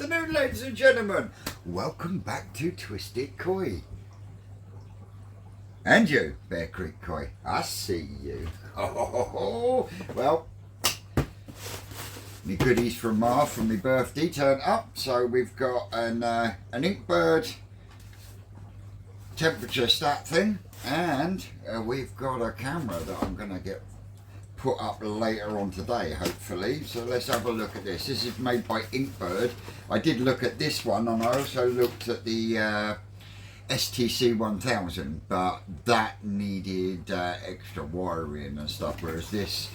afternoon, ladies and gentlemen. Welcome back to Twisted Koi. And you, Bear Creek Koi. I see you. Oh, well, my goodies from Ma from my birthday turned up. So we've got an Inkbird temperature stat thing, and we've got a camera that I'm going to get put up later on today, hopefully. So let's have a look at this. This is made by Inkbird. I did look at this one, and I also looked at the STC 1000, but that needed extra wiring and stuff, whereas this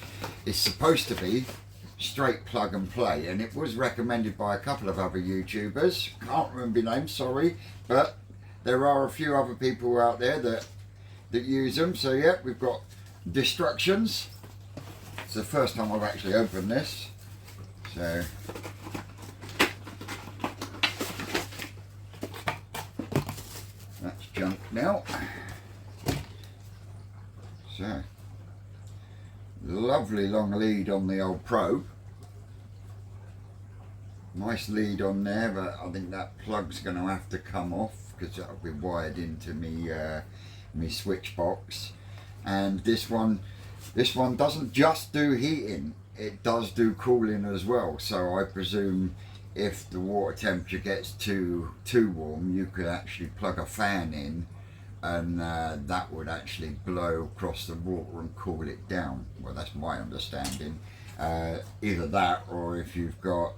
is supposed to be straight plug and play, and it was recommended by a couple of other YouTubers. Can't remember their names, sorry, but there are a few other people out there that use them. So yeah, we've got Destructions. It's the first time I've actually opened this, so that's junk now. So lovely long lead on the old probe, nice lead on there, but I think that plug's going to have to come off because that'll be wired into me switch box. And this one doesn't just do heating, it does do cooling as well. So I presume if the water temperature gets too warm, you could actually plug a fan in, and that would actually blow across the water and cool it down. Well, that's my understanding. Either that, or if you've got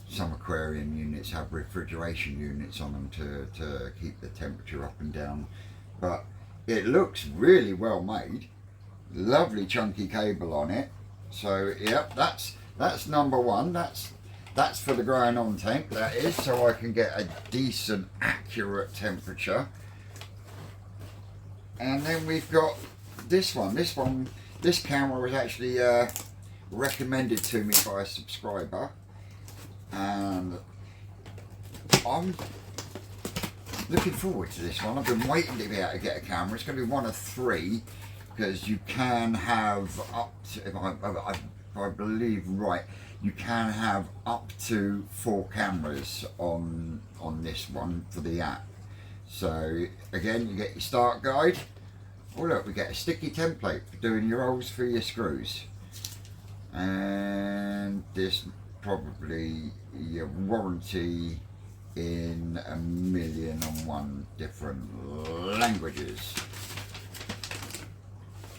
some aquarium units have refrigeration units on them to keep the temperature up and down. But it looks really well made. Lovely chunky cable on it. So yep, that's number one. That's for the growing on tank, that is, so I can get a decent accurate temperature. And then we've got this one. This camera was actually recommended to me by a subscriber, and I'm looking forward to this one. I've been waiting to be able to get a camera. It's going to be one of three, because you can have up to, if I believe right, you can have up to 4 cameras on this one for the app. So again, you get your start guide. Oh look, we get a sticky template for doing your holes for your screws, and this probably your warranty in 1,000,001 different languages.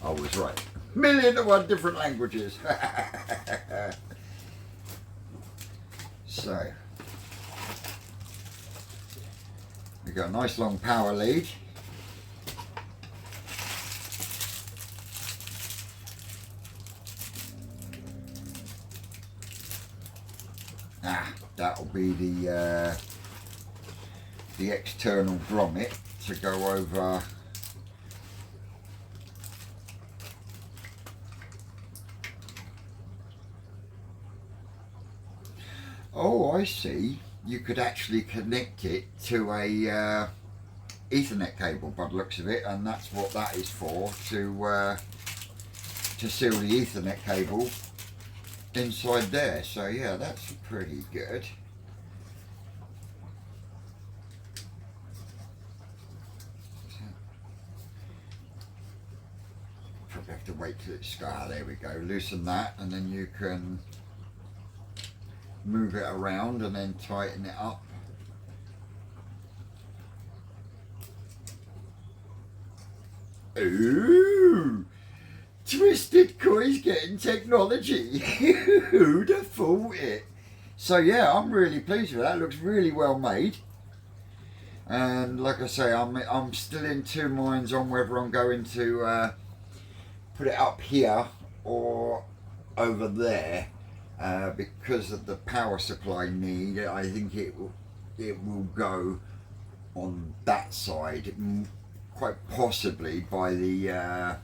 I was right, 1,000,001 different languages. So we got a nice long power lead. That'll be the external grommet to go over Oh, I see. You could actually connect it to a Ethernet cable by the looks of it, and that's what that is for, to seal the Ethernet cable inside there. So yeah, that's pretty good. Probably have to wait till it's there we go. Loosen that, and then you can move it around and then tighten it up. Ooh, Twisted Koi's getting technology. Who'd have thought it? So yeah, I'm really pleased with that. It looks really well made. And like I say, I'm still in two minds on whether I'm going to put it up here or over there. Because of the power supply need, I think it will go on that side, quite possibly by the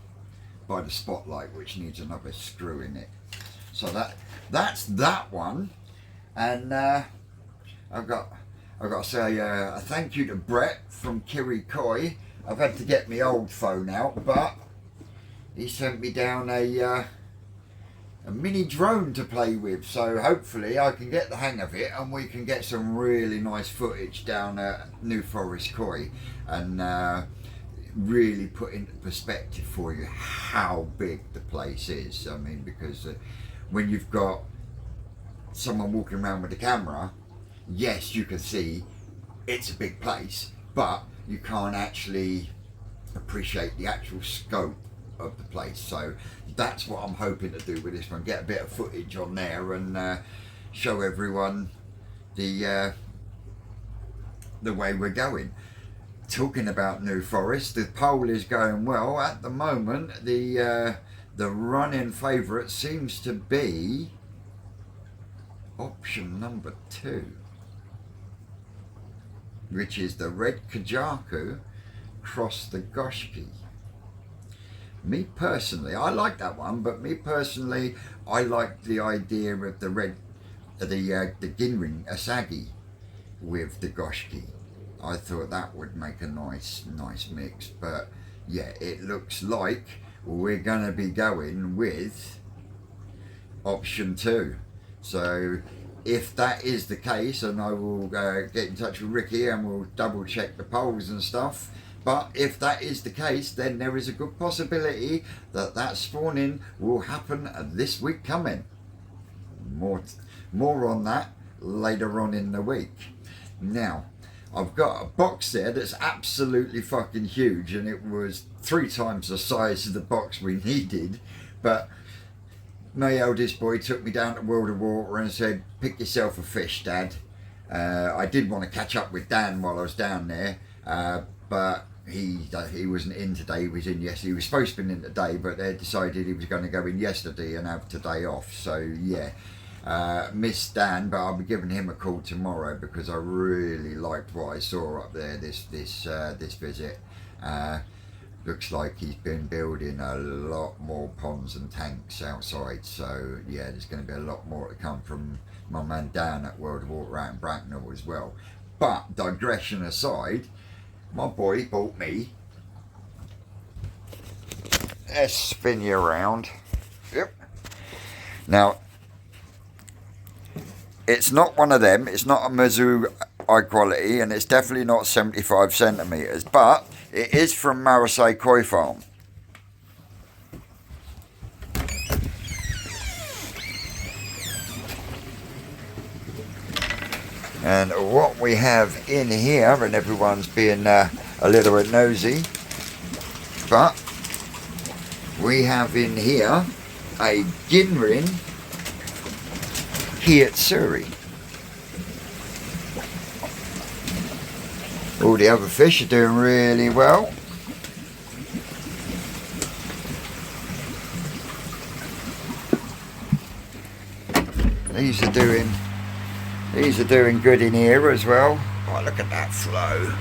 spotlight, which needs another screw in it. So that's that one. And I've got to say a thank you to Brett from Kiri Koi. I've had to get my old phone out, but he sent me down a a mini drone to play with. So hopefully I can get the hang of it and we can get some really nice footage down at New Forest Koi and really put into perspective for you how big the place is. I mean, because when you've got someone walking around with a camera, yes, you can see it's a big place, but you can't actually appreciate the actual scope of the place. So that's what I'm hoping to do with this one, get a bit of footage on there and show everyone the way we're going. Talking about New Forest, the poll is going well at the moment. The running favourite seems to be option number 2, which is the red Kajaku cross the Goshki. Me personally, I like that one, but me personally, I like the idea of the red, the Ginring Asagi with the Goshki. I thought that would make a nice mix, but yeah, it looks like we're going to be going with option 2. So if that is the case, and I will get in touch with Ricky and we'll double check the polls and stuff, but if that is the case, then there is a good possibility that that spawning will happen this week coming. More on that later on in the week. Now, I've got a box there that's absolutely fucking huge, and it was 3 times the size of the box we needed, but my eldest boy took me down to World of Water and said, pick yourself a fish, Dad. I did want to catch up with Dan while I was down there, but he wasn't in today. He was in yesterday. He was supposed to be in today, but they decided he was going to go in yesterday and have today off. So yeah, miss Dan, but I'll be giving him a call tomorrow because I really liked what I saw up there this visit. Looks like he's been building a lot more ponds and tanks outside, so yeah, there's going to be a lot more to come from my man Dan at World of Water out in Bracknell as well. But digression aside, my boy bought me, let's spin you around, yep. Now, it's not one of them, it's not a Mizzou high quality, and it's definitely not 75 centimetres, but it is from Marseille Koi Farm. And what we have in here, and everyone's being a little bit nosy, but we have in here a Ginrin Hiyatsuri. All the other fish are doing really well. These are doing good in here as well. Oh, look at that flow.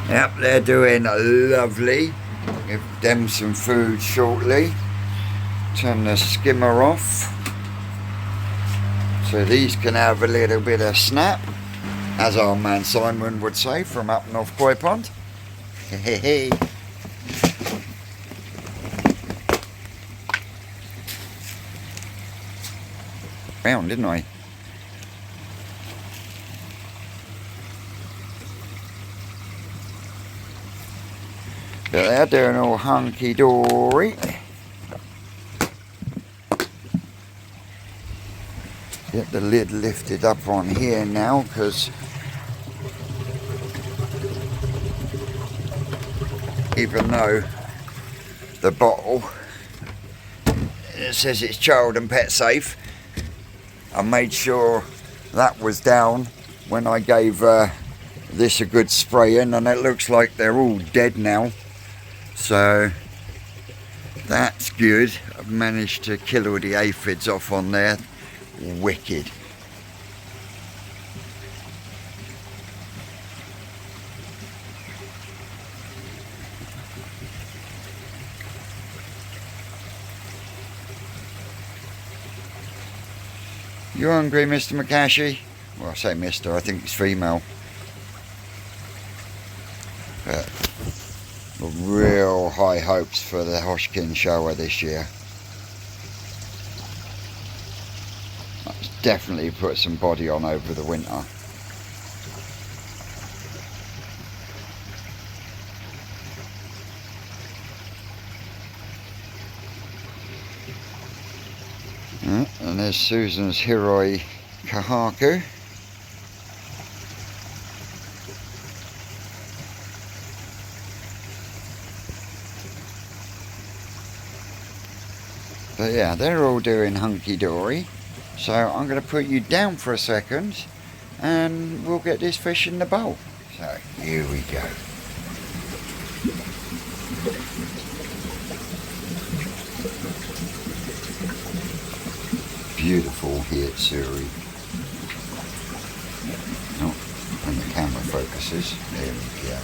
Yep, they're doing lovely. Give them some food shortly. Turn the skimmer off, so these can have a little bit of snap, as our man Simon would say from up North Koi Pond. Hey. Found, didn't I? But they're doing all hunky-dory. Get the lid lifted up on here now, because even though the bottle it says it's child and pet safe, I made sure that was down when I gave this a good spray in, and it looks like they're all dead now, so that's good. I've managed to kill all the aphids off on there. Wicked. You hungry, Mr. McCashy? Well, I say Mr, I think it's female. But real high hopes for the Hoshkin shower this year. definitely put some body on over the winter. And there's Susan's Hiroi Kahaku. But yeah, they're all doing hunky-dory. So I'm going to put you down for a second and we'll get this fish in the bowl. So here we go. Beautiful Hitsuri. Oh, when the camera focuses, there we go.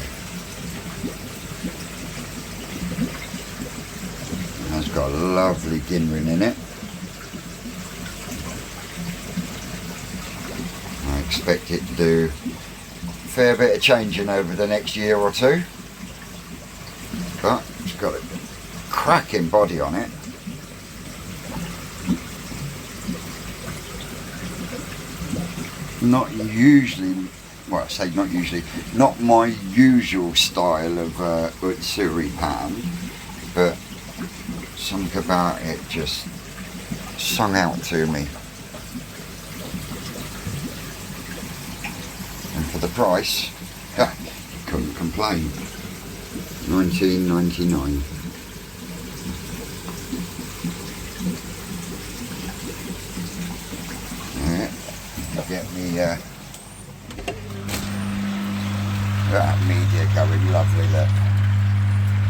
It's got a lovely ginrin in it. I expect it to do a fair bit of changing over the next year or two, but it's got a cracking body on it. Not usually, well I say not usually, not my usual style of utsuri pattern, but something about it just sung out to me. And for the price, couldn't complain. $19.99. Get me that media going lovely, look.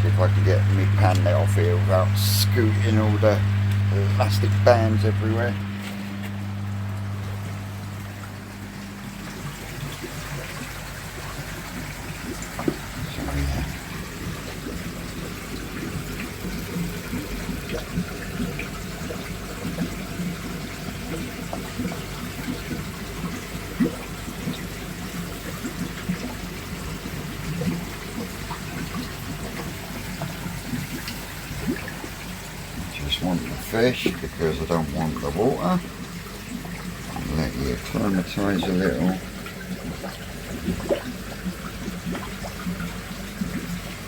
See if I can get me pan net off here without scooting all the elastic bands everywhere. Want the fish because I don't want the water. I'll let you acclimatise a little.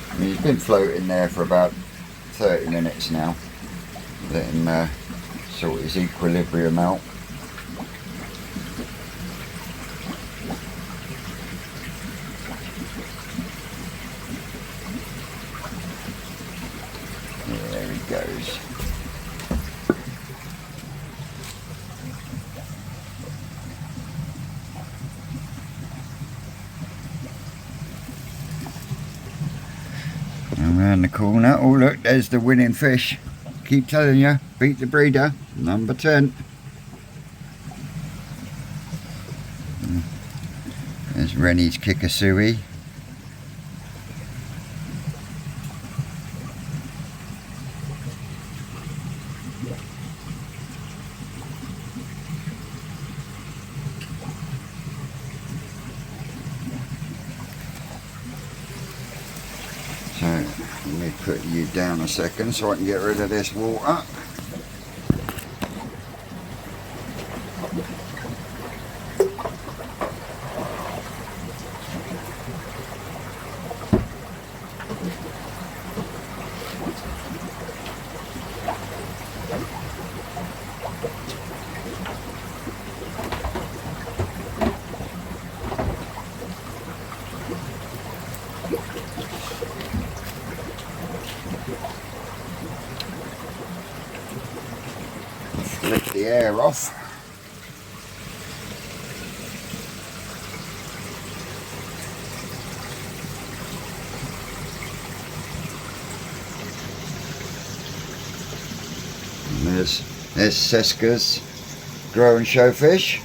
I mean, he's been floating there for about 30 minutes now. Let him sort his equilibrium out. There he goes. Around the corner, oh look, there's the winning fish. Keep telling you, beat the breeder, number 10. There's Rennie's Kikasui. So let me put you down a second so I can get rid of this water. Lift the air off. And there's Seska's grow and show fish.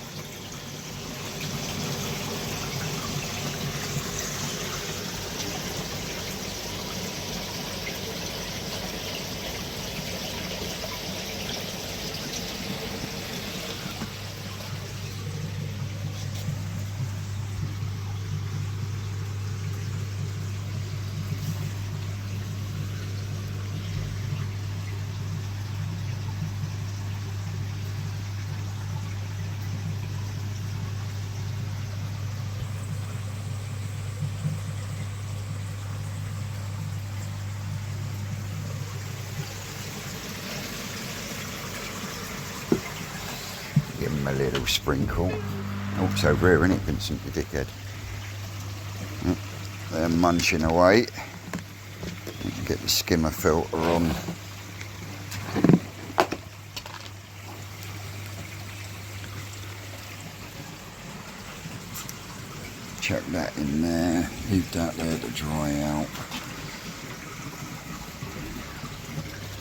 a little sprinkle. Also rear, innit, Vincent, you dickhead? They're munching away. Get the skimmer filter on. Chuck that in there, leave that there to dry out.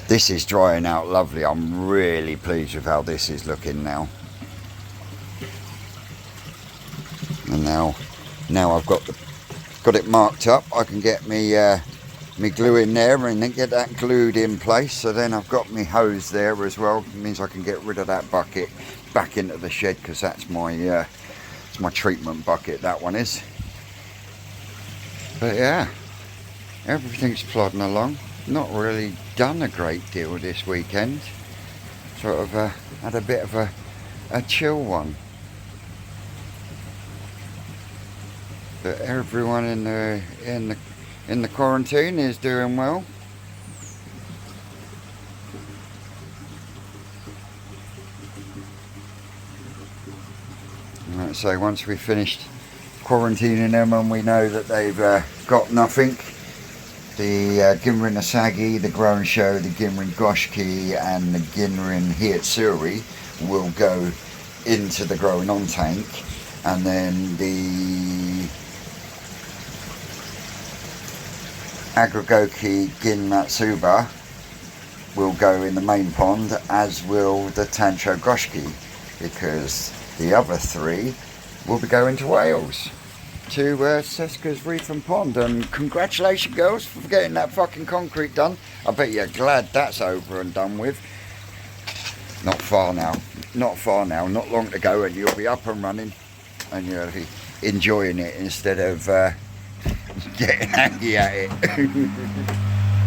This is drying out lovely. I'm really pleased with how this is looking now. And now I've got it marked up. I can get me glue in there and then get that glued in place. So then I've got my hose there as well. It means I can get rid of that bucket back into the shed, because that's my it's my treatment bucket, that one is. But yeah, everything's plodding along. Not really done a great deal this weekend. Sort of had a bit of a chill one. But everyone in the quarantine is doing well. Like I say, once we finished quarantining them and we know that they've got nothing, the Ginrin Asagi, the Grown Show, the Ginrin Goshki and the Ginrin Hitsuri will go into the growing on tank, and then the Agrogoki Gin Matsuba will go in the main pond, as will the Tancho Goshki, because the other three will be going to Wales, to Seska's Reef and Pond. And congratulations, girls, for getting that fucking concrete done. I bet you're glad that's over and done with. Not far now, not long to go, and you'll be up and running and you'll be enjoying it instead of getting angry at it.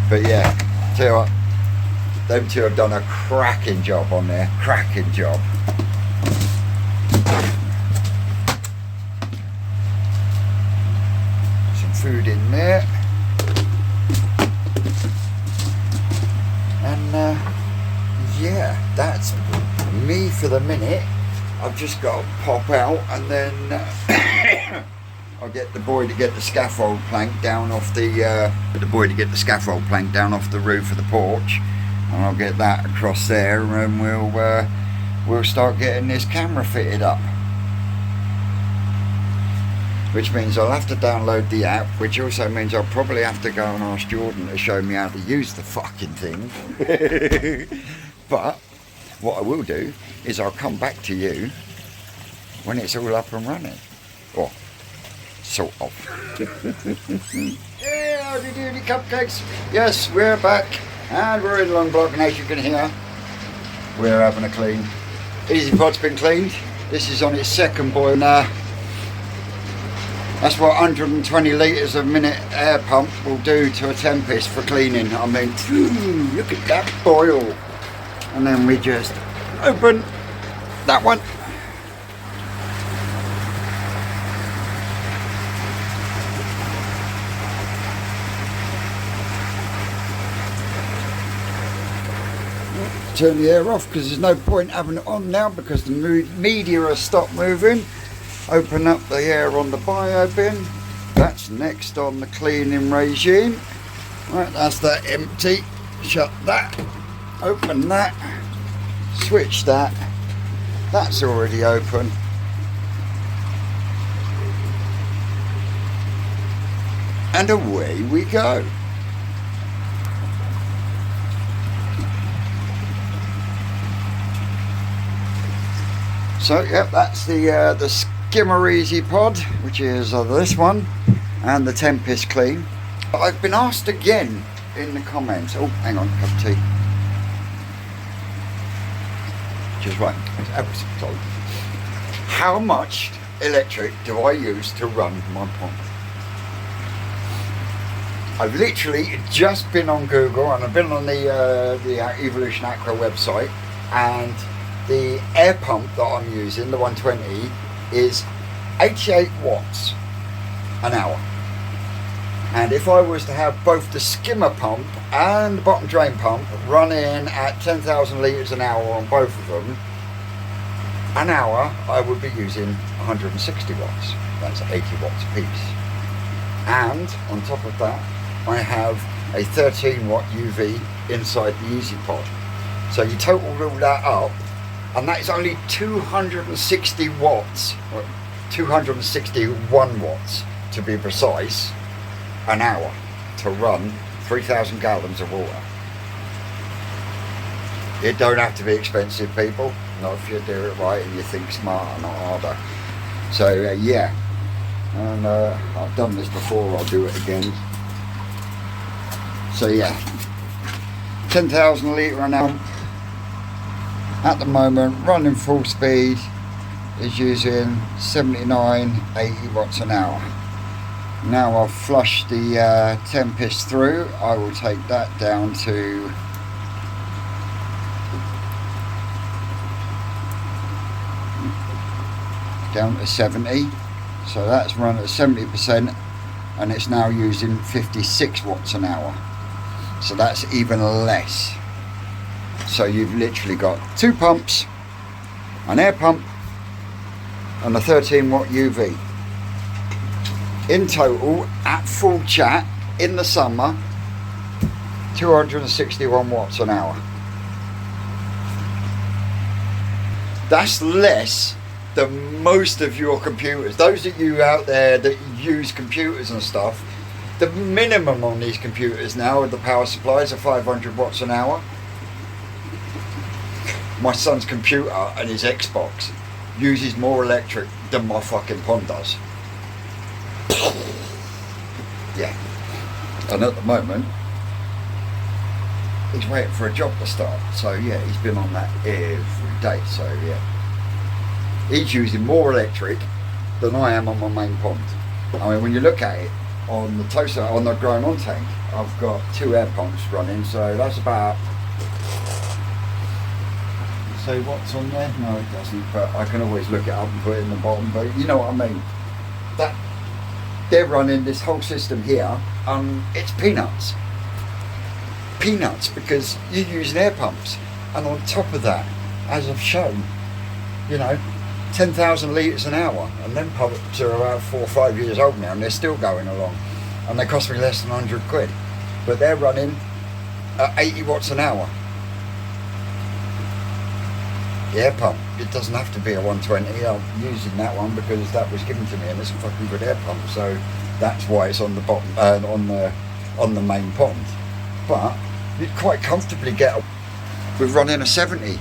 But yeah, tell you what, them two have done a cracking job on there, cracking job. Some food in there, and yeah, that's me for the minute. I've just got to pop out, and then I'll get the boy to get the scaffold plank down off the roof of the porch, and I'll get that across there, and we'll start getting this camera fitted up. Which means I'll have to download the app, which also means I'll probably have to go and ask Jordan to show me how to use the fucking thing. But what I will do is I'll come back to you when it's all up and running. Or sort of. Yeah, howdy doody cupcakes. Yes, we're back, and we're in Long Block, and as you can hear, we're having a clean. Easy Pod's been cleaned. This is on its second boil now. That's what 120 litres a minute air pump will do to a Tempest for cleaning. I mean, look at that boil. And then we just open that one. Turn the air off, because there's no point having it on now because the media has stopped moving. Open up the air on the bio bin. That's next on the cleaning regime. Right, that's that empty. Shut that. Open that. Switch that. That's already open. And away we go. So, yep, that's the Skimmer Easy Pod, which is this one, and the Tempest Clean. I've been asked again in the comments. Oh, hang on, cup of tea. Just right. How much electric do I use to run my pond? I've literally just been on Google, and I've been on the Evolution Aqua website, and the air pump that I'm using, the 120, is 88 watts an hour. And if I was to have both the skimmer pump and the bottom drain pump running at 10,000 litres an hour on both of them, an hour I would be using 160 watts. That's 80 watts a piece. And on top of that, I have a 13 watt UV inside the Easy Pod. So you total all that up, and that is only 260 watts, or 261 watts to be precise, an hour to run 3,000 gallons of water. It don't have to be expensive, people. Not if you do it right and you think smarter, not harder. So yeah, and I've done this before, I'll do it again. So yeah, 10,000 litre an hour. At the moment, running full speed is using 79, 80 watts an hour. Now I've flushed the Tempest through, I will take that down to down to 70. So that's run at 70%, and it's now using 56 watts an hour. So that's even less. So you've literally got two pumps, an air pump and a 13 watt UV. In total, at full chat, in the summer, 261 watts an hour. That's less than most of your computers. Those of you out there that use computers and stuff, the minimum on these computers now with the power supplies are 500 watts an hour. My son's computer and his Xbox uses more electric than my fucking pond does. Yeah. And at the moment, he's waiting for a job to start. So yeah, he's been on that every day. So yeah. He's using more electric than I am on my main pond. I mean, when you look at it on the toaster, on the growing on tank, I've got two air pumps running, so that's about, say what's on there? No, it doesn't, but I can always look it up and put it in the bottom, but you know what I mean. That they're running this whole system here, it's peanuts. Peanuts, because you're using air pumps, and on top of that, as I've shown, you know, 10,000 litres an hour, and them pumps are about 4 or 5 years old now, and they're still going along, and they cost me less than 100 quid, but they're running at 80 watts an hour. The air pump, it doesn't have to be a 120. I'm using that one because that was given to me, and it's a fucking good air pump, so that's why it's on the bottom, on the main pond. But you'd quite comfortably get with running a 70.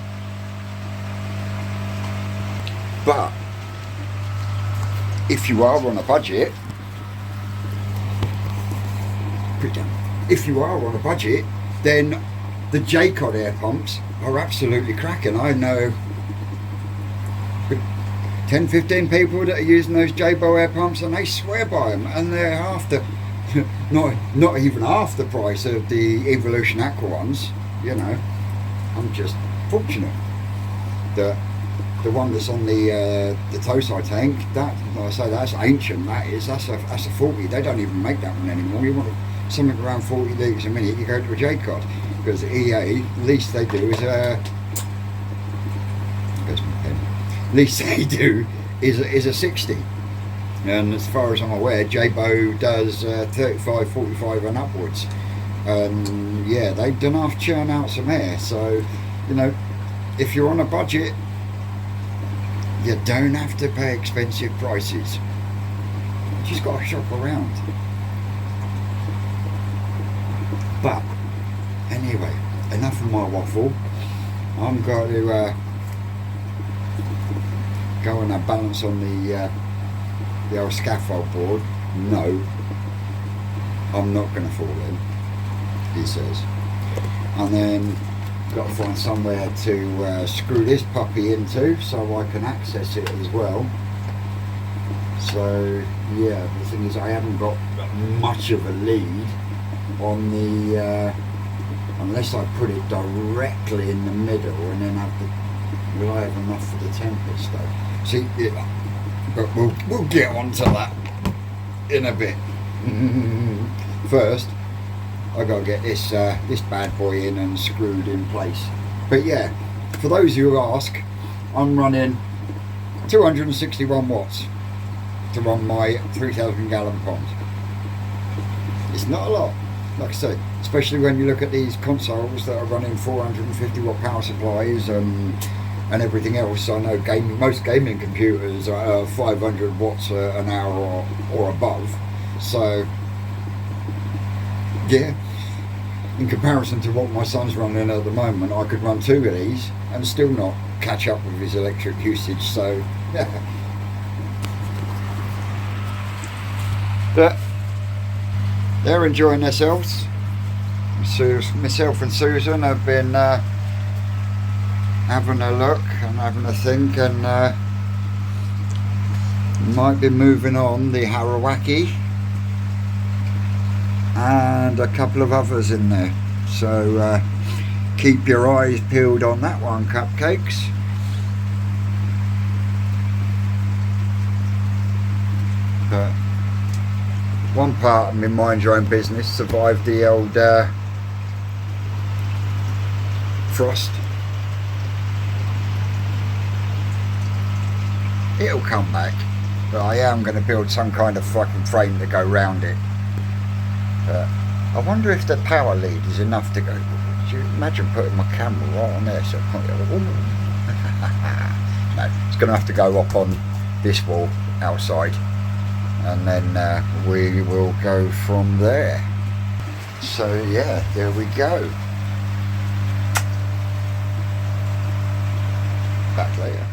But if you are on a budget, then the J-Cod air pumps are absolutely cracking. I know 10-15 people that are using those J-Bo air pumps, and they swear by them, and they're after not even half the price of the Evolution Aqua ones. You know, I'm just fortunate that the one that's on the Tosai tank, that, like I say, that's ancient. That's a 40. They don't even make that one anymore. You want something around 40 litres a minute, you go to a J-Cod, because EA, least they do is a 60. And as far as I'm aware, J-Bo does 35, 45 and upwards. Yeah, they don't have to churn out some air. So, you know, if you're on a budget, you don't have to pay expensive prices. You just got to shop around. But anyway, enough of my waffle. I'm going to go on a balance on the old scaffold board. No, I'm not going to fall in, he says. And then got to find somewhere to screw this puppy into so I can access it as well. So yeah, the thing is, I haven't got much of a lead on the unless I put it directly in the middle, and then will I have enough for the Tempest though? See, but we'll get onto that in a bit. First, I gotta get this this bad boy in and screwed in place. But yeah, for those who ask, I'm running 261 watts to run my 3,000 gallon pond. It's not a lot, like I say, especially when you look at these consoles that are running 450 watt power supplies and everything else. I know most gaming computers are 500 watts an hour or above. So yeah, in comparison to what my son's running at the moment, I could run 2 of these and still not catch up with his electric usage. So yeah. But they're enjoying themselves. Myself and Susan have been having a look and having a think, and might be moving on the Harawaki and a couple of others in there. So keep your eyes peeled on that one, cupcakes. But one part of me mind your own business survived the old frost. It'll come back, but I am going to build some kind of fucking frame to go round it. I wonder if the power lead is enough to go. Could you imagine putting my camera right on there? So no, it's going to have to go up on this wall outside, and then we will go from there. So yeah, there we go. Back later.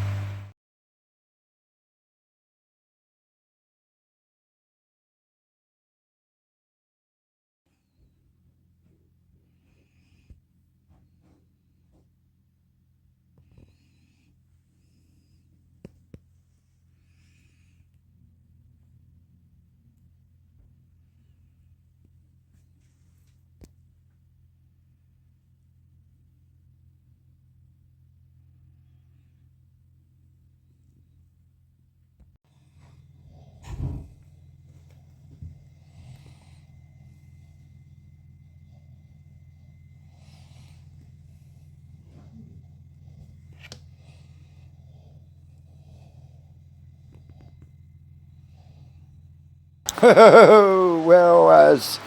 Well, as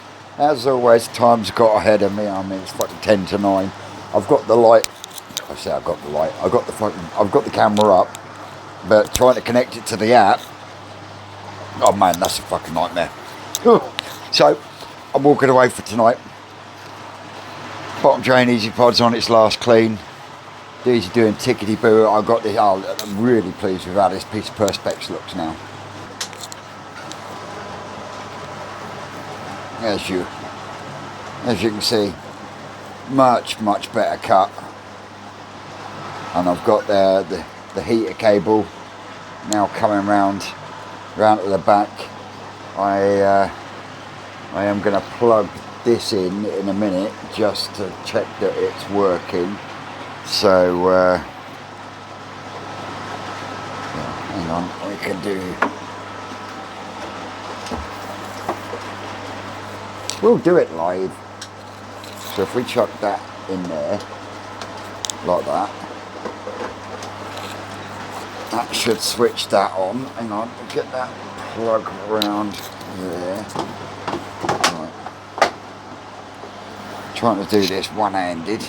always, time's got ahead of me. I mean, it's fucking 10 to 9. I've got the light. I say I've got the light. I've got the camera up, but trying to connect it to the app. Oh man, that's a fucking nightmare. So I'm walking away for tonight. Bottom drain Easy Pod's on its last clean. These are doing tickety boo. I've got this. Oh, I'm really pleased with how this piece of Perspex looks now. As you can see, much better cut, and I've got the heater cable now coming round to the back. I am going to plug this in a minute just to check that it's working. So yeah, hang on, we can do. We'll do it live. So if we chuck that in there, like that, that should switch that on. Hang on, get that plug around there. Right. Trying to do this one-handed.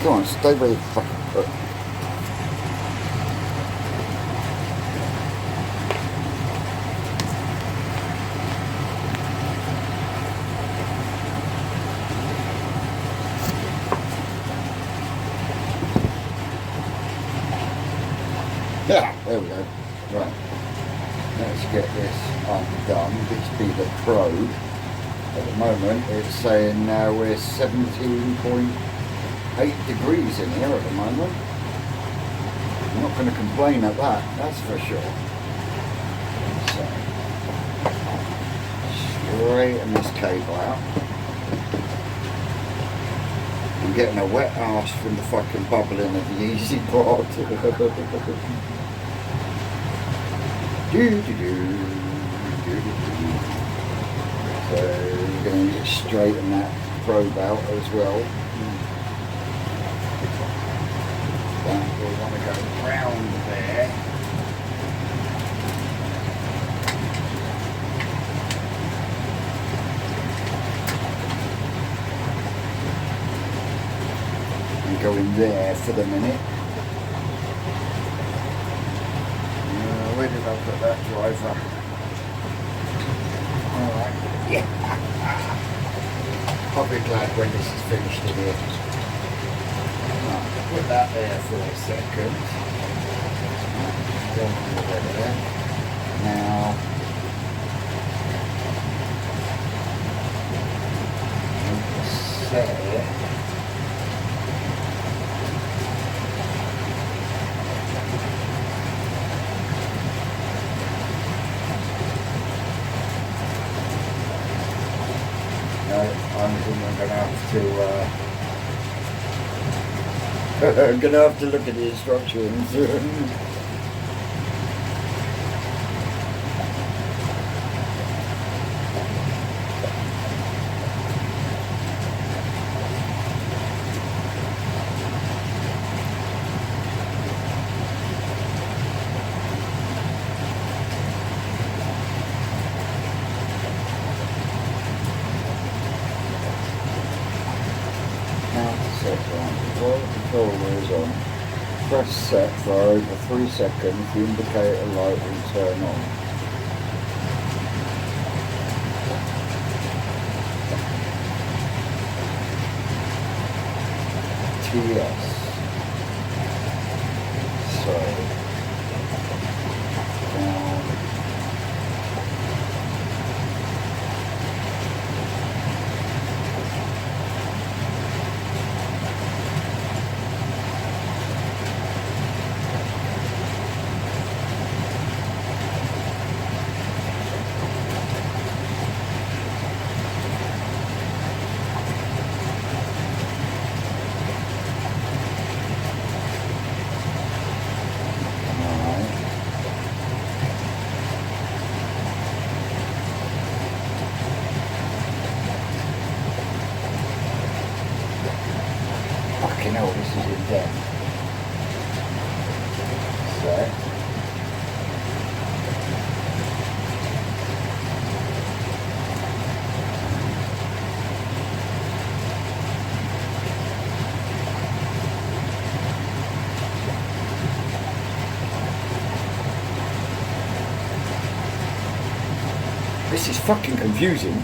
Come on, stay where you fucking put. Yeah, there we go. Right. Let's get this undone. This be the probe. At the moment, it's saying now we're 17.8 degrees in here at the moment. I'm not going to complain at that, that's for sure. So, straighten this cable out. I'm getting a wet arse from the fucking bubbling of the Easy Pod. So we're going to straighten that probe out as well. But we want to go round there. And go in there for the minute. Where did I put that driver? Alright, yeah. I'll be glad when this is finished in here. Right, put that there for a second. Go on there. Now, set. I'm gonna have to look at the instructions. Before the controller is on, press set for over 3 seconds, the indicator light will turn on. TS. So, fucking hell, this is in depth. So, this is fucking confusing.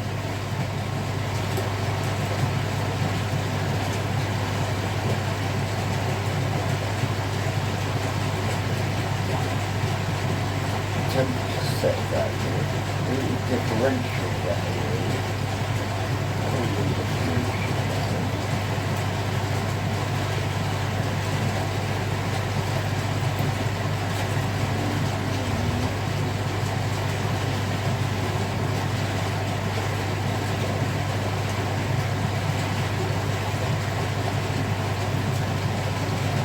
Set that here. Differential that here.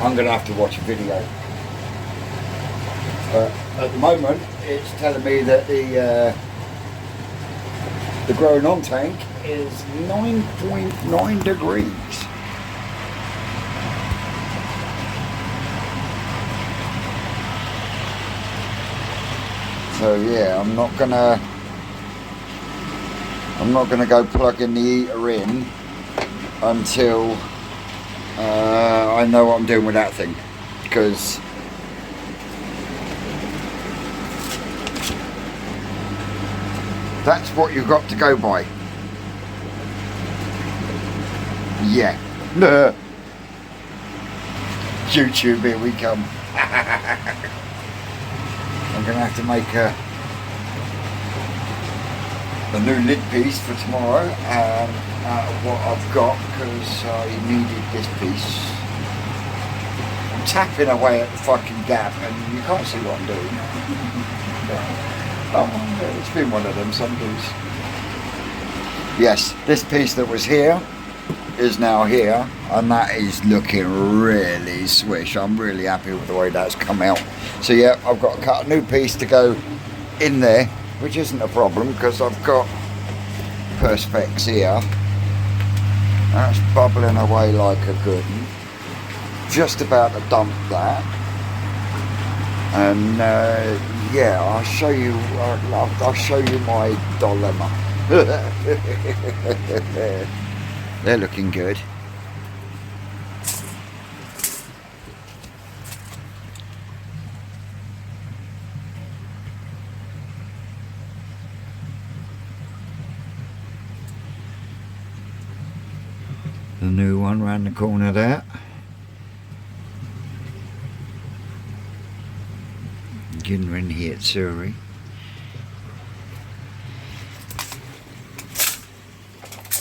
I'm going to have to watch a video. But at the moment, it's telling me that the growing on tank is 9.9 degrees. So yeah, I'm not gonna go plugging the heater in until I know what I'm doing with that thing, because that's what you've got to go by. Yeah. YouTube, here we come. I'm going to have to make a new lid piece for tomorrow out of what I've got, because I needed this piece. I'm tapping away at the fucking gap and you can't see what I'm doing. It's been one of them Sundays. Yes, this piece that was here is now here, and that is looking really swish. I'm really happy with the way that's come out. So yeah, I've got to cut a new piece to go in there, which isn't a problem because I've got perspex here. That's bubbling away like a good one. Just about to dump that. And yeah, I'll show you my dilemma. They're looking good. The new one round the corner there. Ginrin here at Surrey.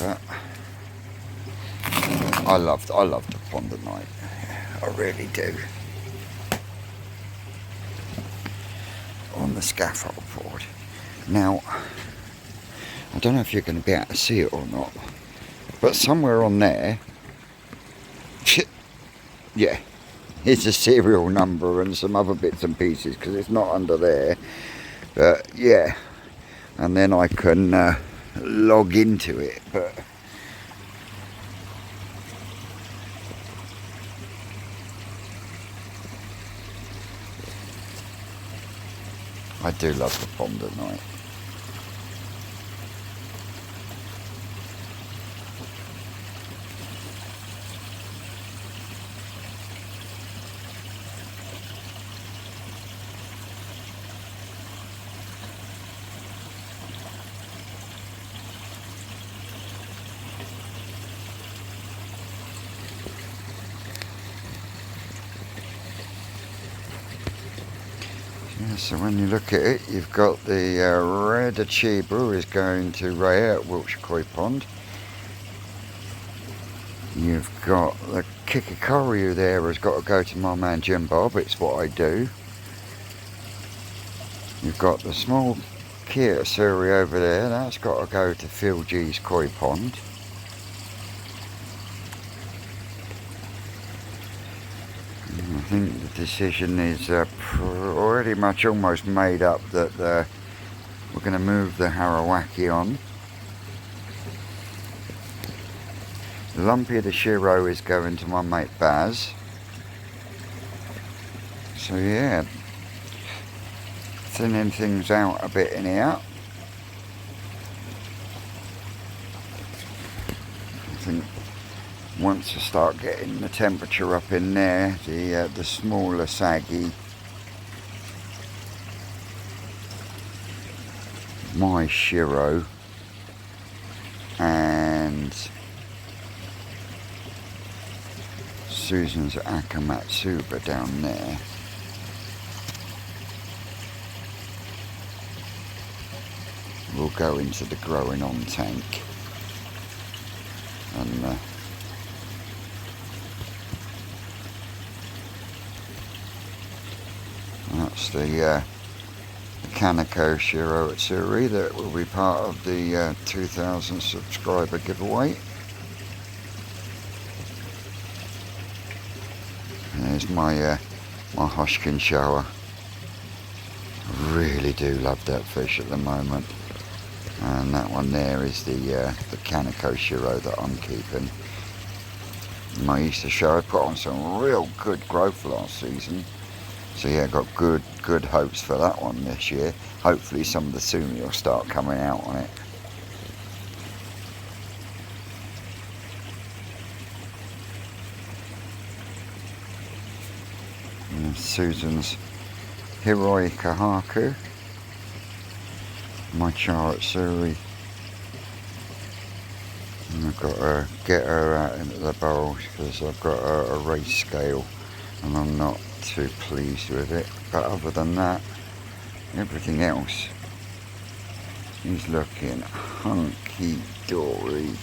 But I love the pond at night. I really do. On the scaffold board. Now, I don't know if you're going to be able to see it or not, but somewhere on there, yeah, it's a serial number and some other bits and pieces because it's not under there. But yeah, and then I can log into it. But I do love the pond at night. Yeah, so when you look at it, you've got the red achiever is going to Ray at Wiltshire Koi Pond. You've got the Kikikaru there has got to go to my man Jim Bob, it's what I do. You've got the small Kia Surrey over there, that's got to go to Phil G's Koi Pond. I think the decision is already much almost made up that we're going to move the Harawaki on. Lumpy the Shiro is going to my mate Baz. So yeah, thinning things out a bit in here. I think once I start getting the temperature up in there, the smaller saggy, my Shiro and Susan's Akamatsuba down there. Will go into the growing on tank, and that's the Kaneko Shiro at Surrey that will be part of the 2000 subscriber giveaway. There's my my Hoshkin shower. I really do love that fish at the moment. And that one there is the Kaneko Shiro that I'm keeping. My Easter show, I put on some real good growth last season. So yeah, got good hopes for that one this year. Hopefully some of the sumi will start coming out on it. And Susan's Hiroi Kahaku. My char at Surrey. And I've got to get her out into the bowl because I've got a race scale and I'm not too pleased with it. But other than that, everything else is looking hunky-dory.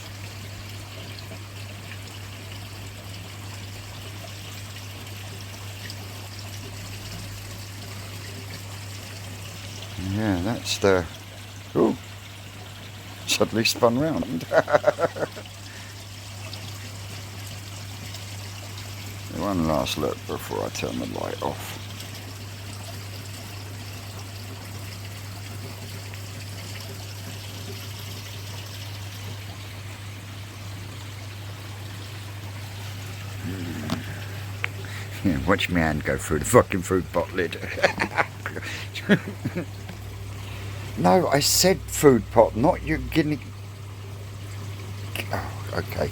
Yeah, that's the... Ooh, suddenly spun round. One last look before I turn the light off. Yeah, watch my hand go through the fucking food pot lid. No, I said food pot, not your guinea. Oh, okay.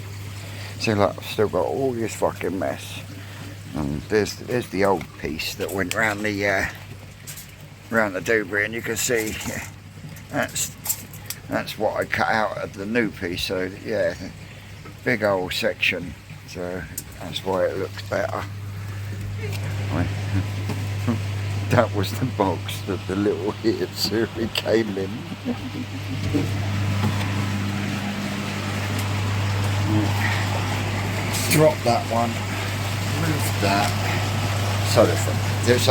So look, I've still got all this fucking mess. And there's the old piece that went round the doobry, and you can see that's what I cut out of the new piece. So yeah, big old section. So that's why it looks better. That was the box that the little Hatsuri came in. Drop that one, move that, so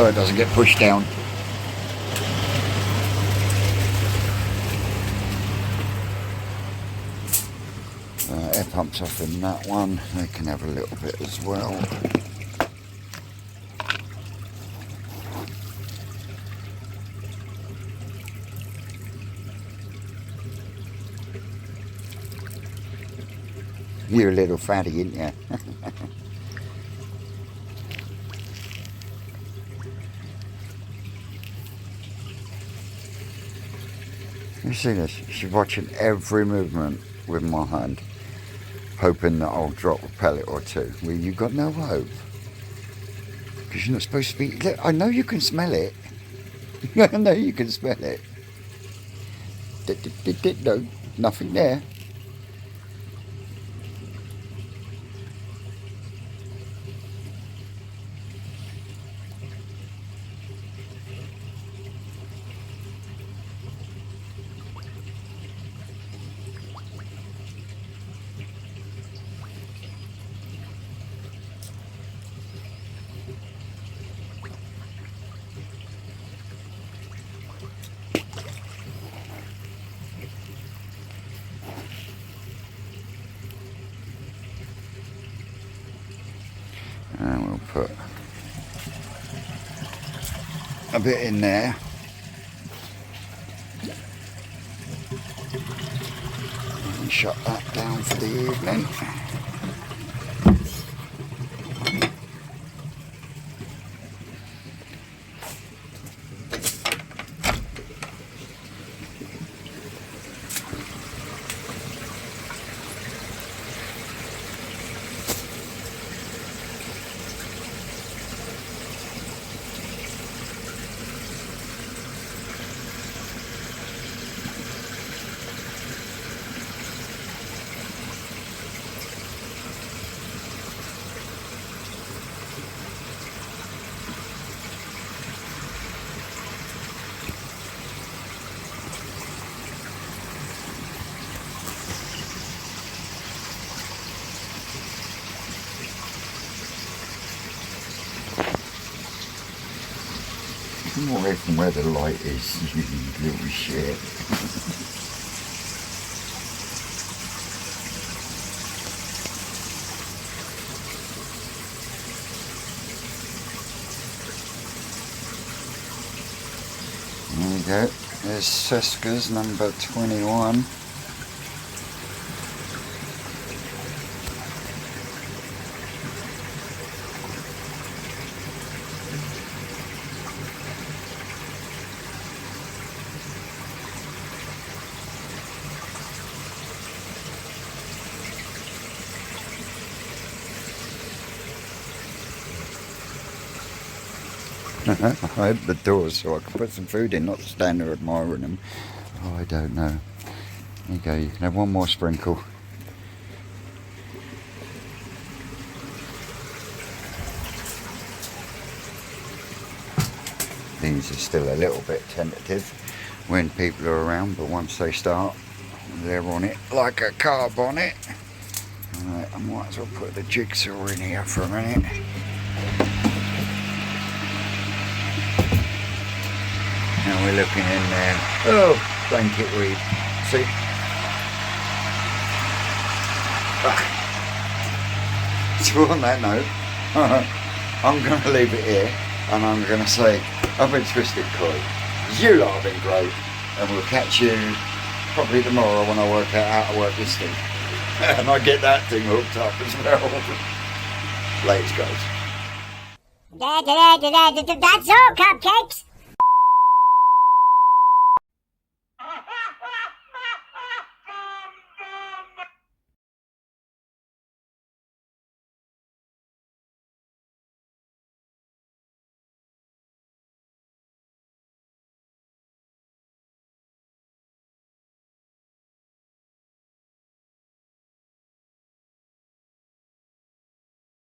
it doesn't get pushed down. Air pumps off in that one, they can have a little bit as well. You're a little fatty, ain't you? You see this? She's watching every movement with my hand, hoping that I'll drop a pellet or two. Well, you've got no hope. Because you're not supposed to be... Look, I know you can smell it. I know you can smell it. No, nothing there. And we'll put a bit in there. And shut that down for the evening. Come away from where the light is, you little shit. There we go. There's Seska's number 21. I opened the doors so I could put some food in, not stand there admiring them. Oh, I don't know. There you go, you can have one more sprinkle. These are still a little bit tentative when people are around, but once they start, they're on it like a car bonnet. Right, I might as well put the jigsaw in here for a minute. And we're looking in there. Oh, blanket weed. See? So on that note, I'm going to leave it here, and I'm going to say, I've been Twisted Koi. You lot have been great, and we'll catch you probably tomorrow when I work out how to work this thing. And I get that thing hooked up as well. Laters, guys. That's all, cupcakes.